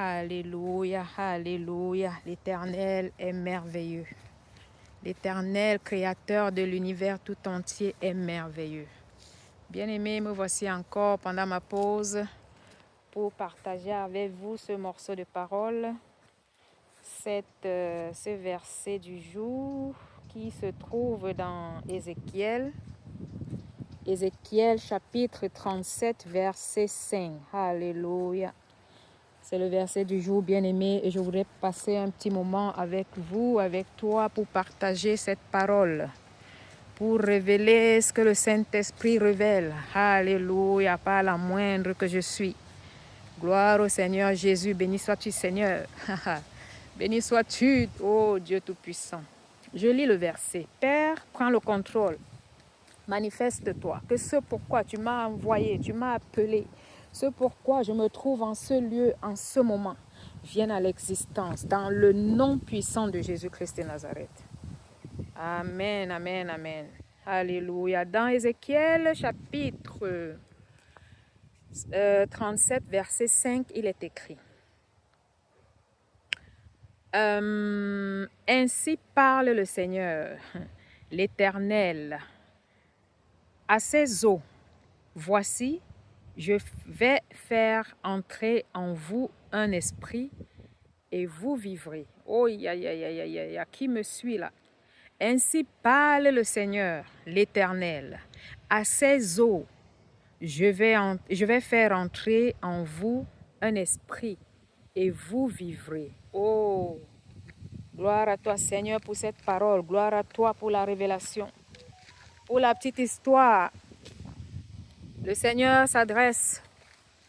Alléluia, alléluia. L'Éternel est merveilleux. L'Éternel, créateur de l'univers tout entier, est merveilleux. Bien-aimés, me voici encore pendant ma pause pour partager avec vous ce morceau de parole, ce verset du jour qui se trouve dans Ézéchiel. Ézéchiel chapitre 37, verset 5. Alléluia. C'est le verset du jour, bien-aimé, et je voudrais passer un petit moment avec vous, avec toi, pour partager cette parole, pour révéler ce que le Saint-Esprit révèle. Alléluia, pas la moindre que je suis. Gloire au Seigneur Jésus, béni sois-tu Seigneur. Béni sois-tu, ô Dieu Tout-Puissant. Je lis le verset. Père, prends le contrôle. Manifeste-toi, que ce pourquoi tu m'as envoyé, tu m'as appelé, ce pourquoi je me trouve en ce lieu, en ce moment, vienne à l'existence dans le nom puissant de Jésus-Christ de Nazareth. Amen, amen, amen. Alléluia. Dans Ézéchiel chapitre 37, verset 5, il est écrit. Ainsi parle le Seigneur, l'Éternel, à ces eaux. Voici, je vais faire entrer en vous un esprit et vous vivrez. Oh, qui me suit là? Ainsi parle le Seigneur, l'Éternel. À ces eaux, je vais faire entrer en vous un esprit et vous vivrez. Oh, gloire à toi Seigneur pour cette parole. Gloire à toi pour la révélation. Pour la petite histoire, le Seigneur s'adresse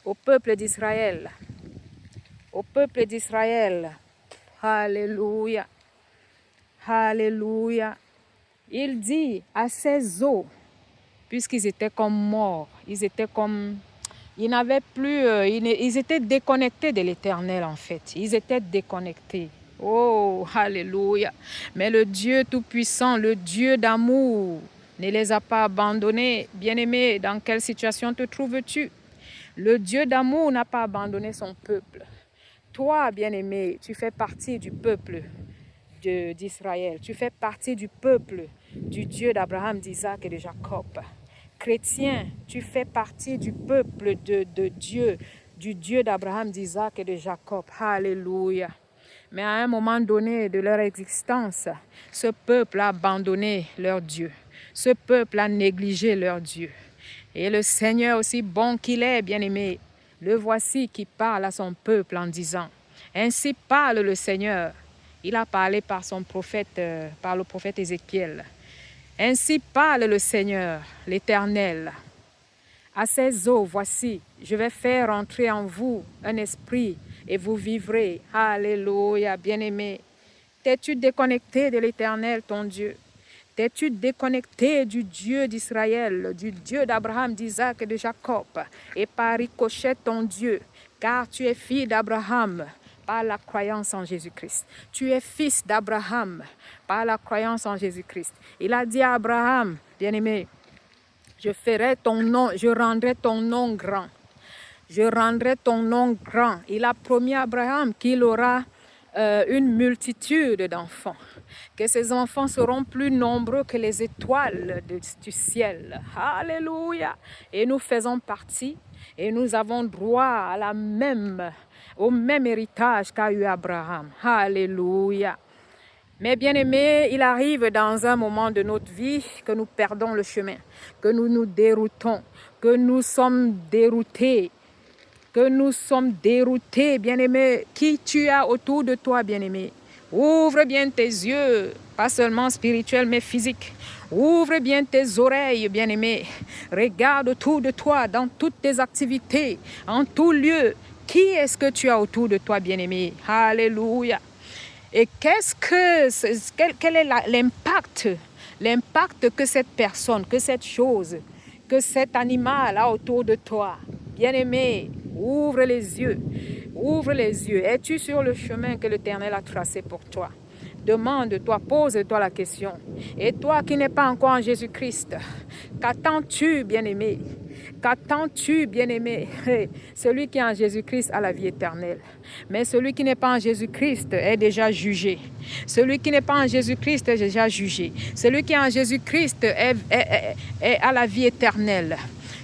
au peuple d'Israël. Au peuple d'Israël. Alléluia. Alléluia. Il dit à ces eaux, puisqu'ils étaient comme morts, ils n'avaient plus, ils étaient déconnectés de l'Éternel en fait. Ils étaient déconnectés. Oh, alléluia. Mais le Dieu Tout-Puissant, le Dieu d'amour, ne les a pas abandonnés. Bien-aimé, dans quelle situation te trouves-tu? Le Dieu d'amour n'a pas abandonné son peuple. Toi, bien-aimé, tu fais partie du peuple d'Israël. Tu fais partie du peuple du Dieu d'Abraham, d'Isaac et de Jacob. Chrétien, tu fais partie du peuple de Dieu, du Dieu d'Abraham, d'Isaac et de Jacob. Alléluia. Mais à un moment donné de leur existence, ce peuple a abandonné leur Dieu. Ce peuple a négligé leur Dieu. Et le Seigneur, aussi bon qu'il est, bien-aimé, le voici qui parle à son peuple en disant, ainsi parle le Seigneur. Il a parlé par son prophète, par le prophète Ézéchiel. Ainsi parle le Seigneur, l'Éternel. À ces eaux, voici, je vais faire entrer en vous un esprit et vous vivrez. Alléluia, bien-aimé. T'es-tu déconnecté de l'Éternel, ton Dieu? T'es-tu déconnecté du Dieu d'Israël, du Dieu d'Abraham, d'Isaac et de Jacob? Et par ricochet ton Dieu, car tu es fille d'Abraham par la croyance en Jésus-Christ. Tu es fils d'Abraham par la croyance en Jésus-Christ. Il a dit à Abraham, bien-aimé, je rendrai ton nom grand. Je rendrai ton nom grand. Il a promis à Abraham qu'il aura une multitude d'enfants, que ses enfants seront plus nombreux que les étoiles du ciel. Alléluia. Et nous faisons partie et nous avons droit au même héritage qu'a eu Abraham. Alléluia. Mais bien aimé, il arrive dans un moment de notre vie que nous perdons le chemin, que nous nous déroutons, que nous sommes déroutés, bien-aimé. Qui tu as autour de toi, bien-aimé? Ouvre bien tes yeux, pas seulement spirituels, mais physiques. Ouvre bien tes oreilles, bien-aimé. Regarde autour de toi, dans toutes tes activités, en tout lieu. Qui est-ce que tu as autour de toi, bien-aimé? Alléluia. Et quel est l'impact que cette personne, que cette chose, que cet animal a autour de toi? Bien-aimé, ouvre les yeux. Ouvre les yeux. Es-tu sur le chemin que l'Éternel a tracé pour toi? Demande-toi, pose-toi la question. Et toi qui n'es pas encore en Jésus-Christ, qu'attends-tu, bien-aimé? Qu'attends-tu, bien-aimé? Celui qui est en Jésus-Christ a la vie éternelle. Mais celui qui n'est pas en Jésus-Christ est déjà jugé. Celui qui n'est pas en Jésus-Christ est déjà jugé. Celui qui est en Jésus-Christ a la vie éternelle.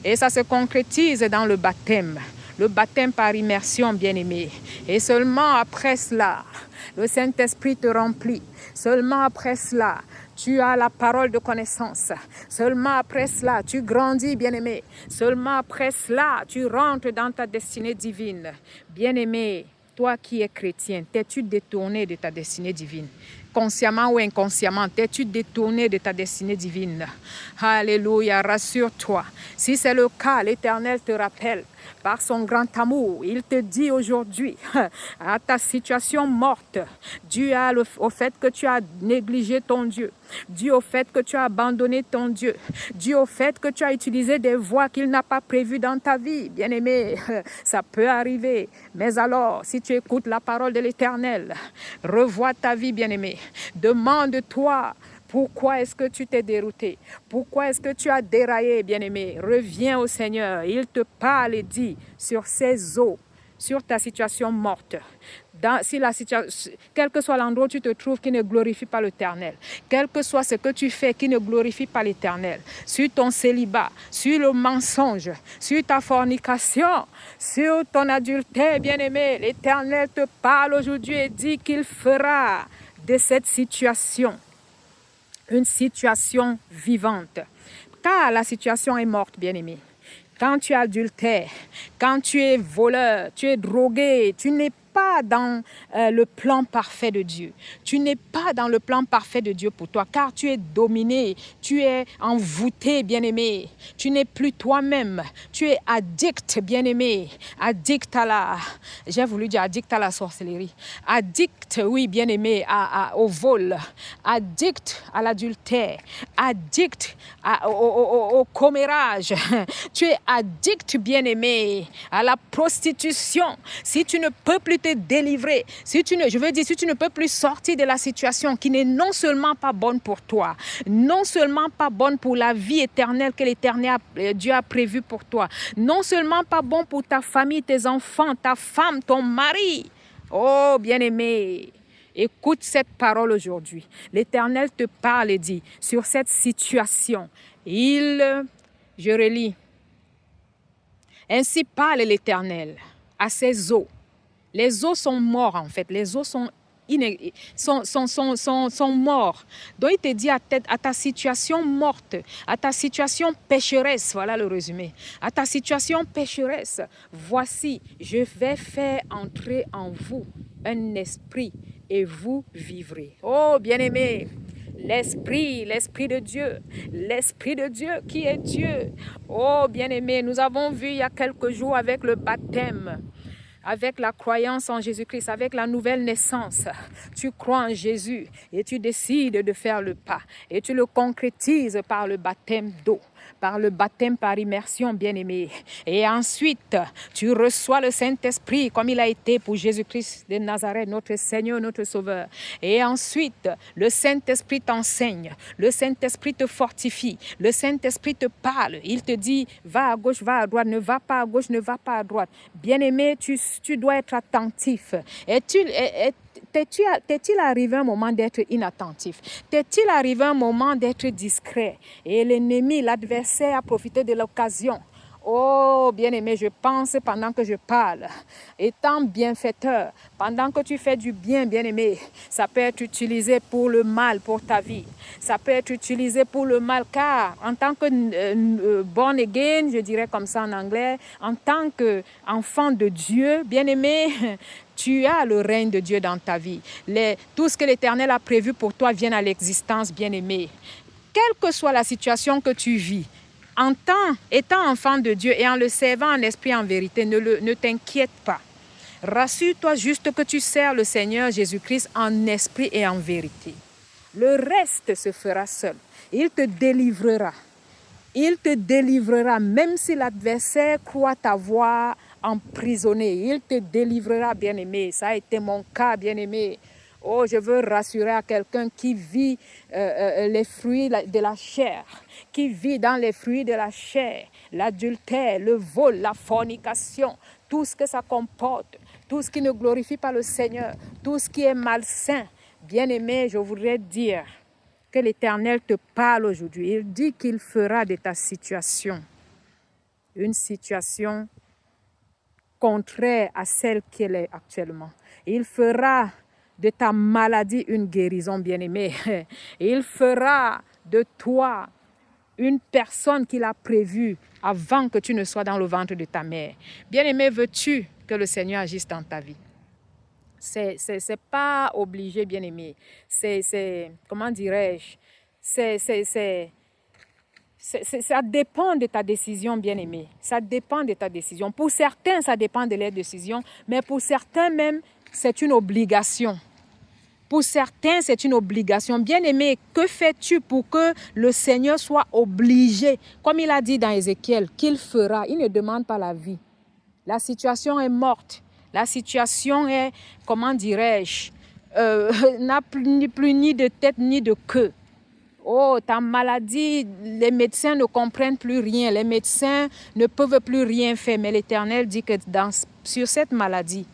Et ça se concrétise dans le baptême. Le baptême par immersion, bien-aimé. Et seulement après cela, le Saint-Esprit te remplit. Seulement après cela, tu as la parole de connaissance. Seulement après cela, tu grandis, bien-aimé. Seulement après cela, tu rentres dans ta destinée divine. Bien-aimé, toi qui es chrétien, t'es-tu détourné de ta destinée divine? Consciemment ou inconsciemment, t'es-tu détourné de ta destinée divine? Alléluia, rassure-toi. Si c'est le cas, l'Éternel te rappelle. Par son grand amour, il te dit aujourd'hui, à ta situation morte, dû au fait que tu as négligé ton Dieu, dû au fait que tu as abandonné ton Dieu, dû au fait que tu as utilisé des voies qu'il n'a pas prévues dans ta vie. Bien-aimé, ça peut arriver. Mais alors, si tu écoutes la parole de l'Éternel, revois ta vie, bien-aimé. Demande-toi, pourquoi est-ce que tu t'es dérouté? Pourquoi est-ce que tu as déraillé, bien-aimé? Reviens au Seigneur. Il te parle et dit sur ces eaux, sur ta situation morte. Quel que soit l'endroit où tu te trouves qui ne glorifie pas l'Éternel, quel que soit ce que tu fais qui ne glorifie pas l'Éternel, sur ton célibat, sur le mensonge, sur ta fornication, sur ton adultère, bien-aimé, l'Éternel te parle aujourd'hui et dit qu'il fera de cette situation une situation vivante. Car la situation est morte, bien-aimé. Quand tu es adultère, quand tu es voleur, tu es drogué, tu n'es pas dans le plan parfait de Dieu. Tu n'es pas dans le plan parfait de Dieu pour toi, car tu es dominé, tu es envoûté, bien-aimé. Tu n'es plus toi-même. Tu es addict, bien-aimé. Addict j'ai voulu dire addict à la sorcellerie. Addict, oui, bien-aimé, au vol. Addict à l'adultère. Addict au commérage. Tu es addict, bien-aimé, à la prostitution. Si tu ne peux plus te délivrer, si tu ne peux plus sortir de la situation qui n'est non seulement pas bonne pour toi, non seulement pas bonne pour la vie éternelle que l'Éternel Dieu a prévue pour toi, non seulement pas bon pour ta famille, tes enfants, ta femme, ton mari. Oh, bien-aimé, écoute cette parole aujourd'hui. L'Éternel te parle et dit, sur cette situation, je relis, ainsi parle l'Éternel à ces eaux. Les eaux sont morts en fait. Les eaux sont morts. Donc il te dit à ta situation morte, à ta situation pécheresse, voilà le résumé. À ta situation pécheresse, voici, je vais faire entrer en vous un esprit et vous vivrez. Oh bien-aimé, l'Esprit de Dieu qui est Dieu. Oh bien-aimé, nous avons vu il y a quelques jours avec le baptême, avec la croyance en Jésus-Christ, avec la nouvelle naissance. Tu crois en Jésus et tu décides de faire le pas. Et tu le concrétises par le baptême d'eau, par le baptême par immersion, bien-aimé. Et ensuite, tu reçois le Saint-Esprit comme il a été pour Jésus-Christ de Nazareth, notre Seigneur, notre Sauveur. Et ensuite, le Saint-Esprit t'enseigne, le Saint-Esprit te fortifie, le Saint-Esprit te parle. Il te dit, va à gauche, va à droite, ne va pas à gauche, ne va pas à droite. Bien-aimé, tu dois être attentif. T'est-il arrivé un moment d'être inattentif? T'est-il arrivé un moment d'être discret? Et l'ennemi, l'adversaire, a profité de l'occasion. Oh, bien-aimé, je pense pendant que je parle. Étant bienfaiteur, pendant que tu fais du bien, bien-aimé, ça peut être utilisé pour le mal, pour ta vie. Ça peut être utilisé pour le mal, car en tant que born again, je dirais comme ça en anglais, en tant qu'enfant de Dieu, bien-aimé, tu as le règne de Dieu dans ta vie. Tout ce que l'Éternel a prévu pour toi vient à l'existence, bien-aimé. Quelle que soit la situation que tu vis, étant enfant de Dieu et en le servant en esprit en vérité, ne t'inquiète pas. Rassure-toi juste que tu sers le Seigneur Jésus-Christ en esprit et en vérité. Le reste se fera seul. Il te délivrera. Il te délivrera, même si l'adversaire croit t'avoir emprisonné. Il te délivrera, bien-aimé. Ça a été mon cas, bien-aimé. Oh, je veux rassurer à quelqu'un qui vit les fruits de la chair, qui vit dans les fruits de la chair, l'adultère, le vol, la fornication, tout ce que ça comporte, tout ce qui ne glorifie pas le Seigneur, tout ce qui est malsain. Bien-aimé, je voudrais dire que l'Éternel te parle aujourd'hui. Il dit qu'il fera de ta situation une situation contraire à celle qu'elle est actuellement. Il fera de ta maladie une guérison, bien-aimée. Il fera de toi une personne qu'il a prévue avant que tu ne sois dans le ventre de ta mère. Bien-aimé, veux-tu que le Seigneur agisse dans ta vie? C'est pas obligé, bien-aimé. Comment dirais-je? Ça dépend de ta décision, bien-aimé. Ça dépend de ta décision. Pour certains, ça dépend de leur décision, mais pour certains même, c'est une obligation. Pour certains, c'est une obligation. Bien-aimé, que fais-tu pour que le Seigneur soit obligé, comme il a dit dans Ézéchiel, qu'il fera? Il ne demande pas la vie. La situation est morte. La situation est, comment dirais-je, n'a plus ni de tête ni de queue. Oh, ta maladie, les médecins ne comprennent plus rien. Les médecins ne peuvent plus rien faire. Mais l'Éternel dit que sur cette maladie,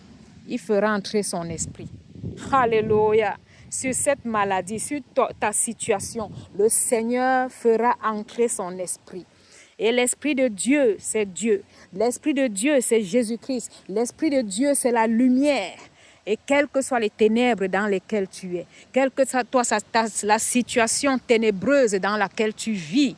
il fera entrer son esprit. Alléluia. Sur cette maladie, sur ta situation, le Seigneur fera entrer son esprit. Et l'Esprit de Dieu, c'est Dieu. L'Esprit de Dieu, c'est Jésus-Christ. L'Esprit de Dieu, c'est la lumière. Et quelles que soient les ténèbres dans lesquelles tu es, quelle que soit la situation ténébreuse dans laquelle tu vis,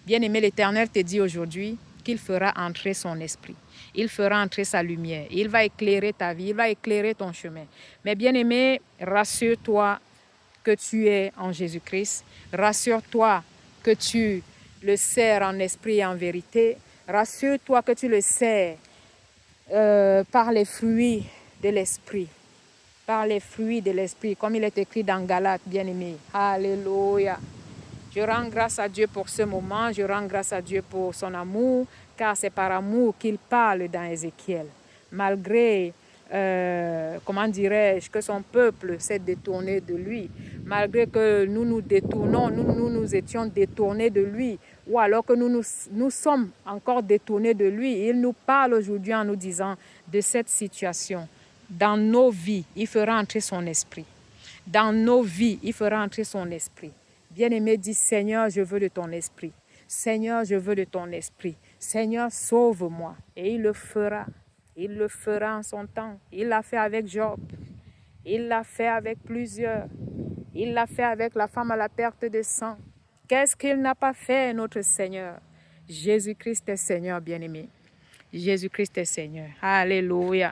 bien-aimé, l'Éternel te dit aujourd'hui qu'il fera entrer son esprit. Il fera entrer sa lumière. Il va éclairer ta vie, il va éclairer ton chemin. Mais bien-aimé, rassure-toi que tu es en Jésus-Christ. Rassure-toi que tu le sers en esprit et en vérité. Rassure-toi que tu le sers par les fruits de l'esprit. Par les fruits de l'esprit, comme il est écrit dans Galates, bien-aimé. Alléluia. Je rends grâce à Dieu pour ce moment. Je rends grâce à Dieu pour son amour, car c'est par amour qu'il parle dans Ézéchiel. Malgré, comment dirais-je, que son peuple s'est détourné de lui, malgré que nous nous détournons, nous étions détournés de lui, ou alors que nous sommes encore détournés de lui, il nous parle aujourd'hui en nous disant de cette situation. Dans nos vies, il fera entrer son esprit. Dans nos vies, il fera entrer son esprit. Bien-aimé, dis Seigneur, je veux de ton esprit. Seigneur, je veux de ton esprit. Seigneur, sauve-moi. Et il le fera. Il le fera en son temps. Il l'a fait avec Job. Il l'a fait avec plusieurs. Il l'a fait avec la femme à la perte de sang. Qu'est-ce qu'il n'a pas fait, notre Seigneur? Jésus-Christ est Seigneur, bien-aimé. Jésus-Christ est Seigneur. Alléluia.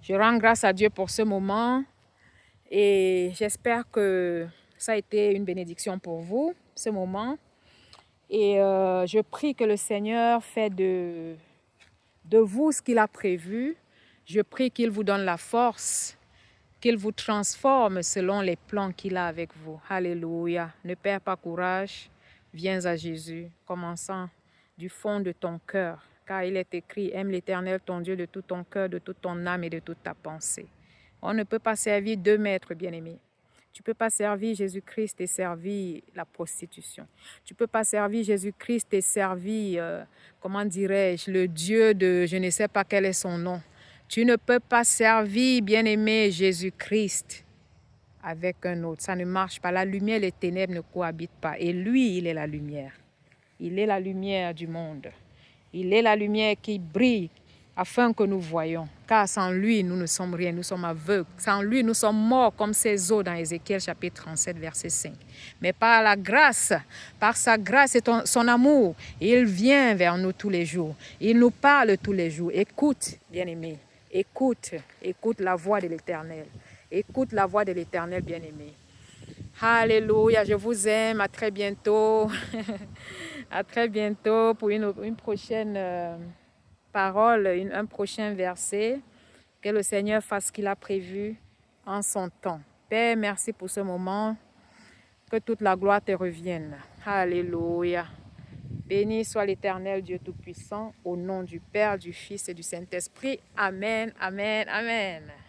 Je rends grâce à Dieu pour ce moment et j'espère que ça a été une bénédiction pour vous, ce moment. Et je prie que le Seigneur fait de vous ce qu'il a prévu. Je prie qu'il vous donne la force, qu'il vous transforme selon les plans qu'il a avec vous. Alléluia. Ne perds pas courage. Viens à Jésus, commençant du fond de ton cœur. Car il est écrit, aime l'Éternel ton Dieu de tout ton cœur, de toute ton âme et de toute ta pensée. On ne peut pas servir deux maîtres, bien-aimés. Tu ne peux pas servir Jésus-Christ et servir la prostitution. Tu ne peux pas servir Jésus-Christ et servir, comment dirais-je, le Dieu de je ne sais pas quel est son nom. Tu ne peux pas servir, bien-aimé, Jésus-Christ avec un autre. Ça ne marche pas. La lumière et les ténèbres ne cohabitent pas. Et lui, il est la lumière. Il est la lumière du monde. Il est la lumière qui brille afin que nous voyions. Car sans lui, nous ne sommes rien, nous sommes aveugles. Sans lui, nous sommes morts comme ces eaux dans Ézéchiel chapitre 37, verset 5. Mais par la grâce, par sa grâce et son amour, il vient vers nous tous les jours. Il nous parle tous les jours. Écoute, bien-aimé, écoute la voix de l'Éternel. Écoute la voix de l'Éternel, bien-aimé. Alléluia, je vous aime. À très bientôt. À très bientôt pour une prochaine parole, un prochain verset. Que le Seigneur fasse ce qu'il a prévu en son temps. Père, merci pour ce moment. Que toute la gloire te revienne. Alléluia. Béni soit l'Éternel Dieu Tout-Puissant, au nom du Père, du Fils et du Saint-Esprit. Amen, amen, amen.